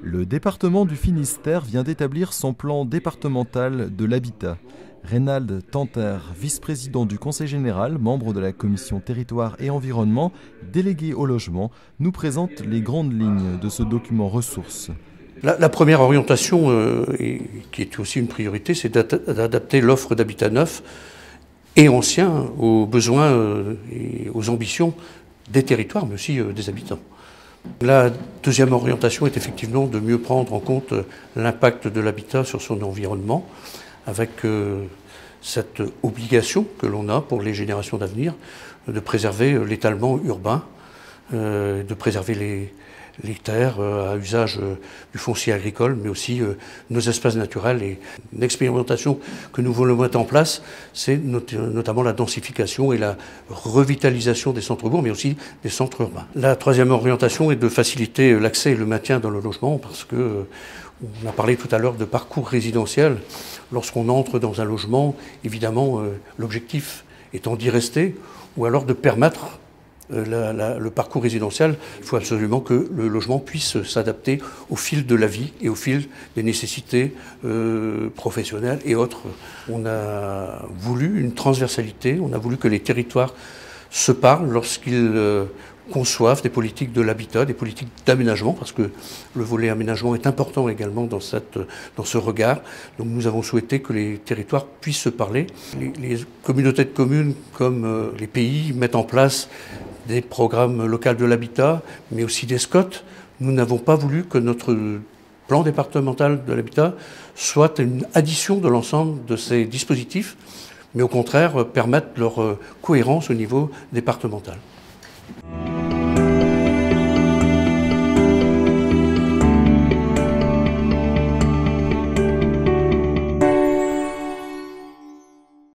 Le département du Finistère vient d'établir son plan départemental de l'habitat. Reynald Tanter, vice-président du Conseil général, membre de la commission territoire et environnement, délégué au logement, nous présente les grandes lignes de ce document ressource. La première orientation, qui est aussi une priorité, c'est d'adapter l'offre d'habitat neuf et ancien aux besoins et aux ambitions des territoires, mais aussi des habitants. La deuxième orientation est effectivement de mieux prendre en compte l'impact de l'habitat sur son environnement, avec cette obligation que l'on a pour les générations d'avenir de préserver l'étalement urbain, de préserver les terres à usage du foncier agricole, mais aussi nos espaces naturels. Et l'expérimentation que nous voulons mettre en place, c'est notamment la densification et la revitalisation des centres-bourgs, mais aussi des centres urbains. La troisième orientation est de faciliter l'accès et le maintien dans le logement, parce que on a parlé tout à l'heure de parcours résidentiel. Lorsqu'on entre dans un logement, évidemment, l'objectif étant d'y rester, ou alors de permettre le parcours résidentiel. Il faut absolument que le logement puisse s'adapter au fil de la vie et au fil des nécessités professionnelles et autres. On a voulu une transversalité, on a voulu que les territoires se parlent lorsqu'ils conçoivent des politiques de l'habitat, des politiques d'aménagement, parce que le volet aménagement est important également dans ce regard. Donc nous avons souhaité que les territoires puissent se parler. Les communautés de communes comme les pays mettent en place des programmes locaux de l'habitat, mais aussi des SCOT. Nous n'avons pas voulu que notre plan départemental de l'habitat soit une addition de l'ensemble de ces dispositifs, mais au contraire permettre leur cohérence au niveau départemental.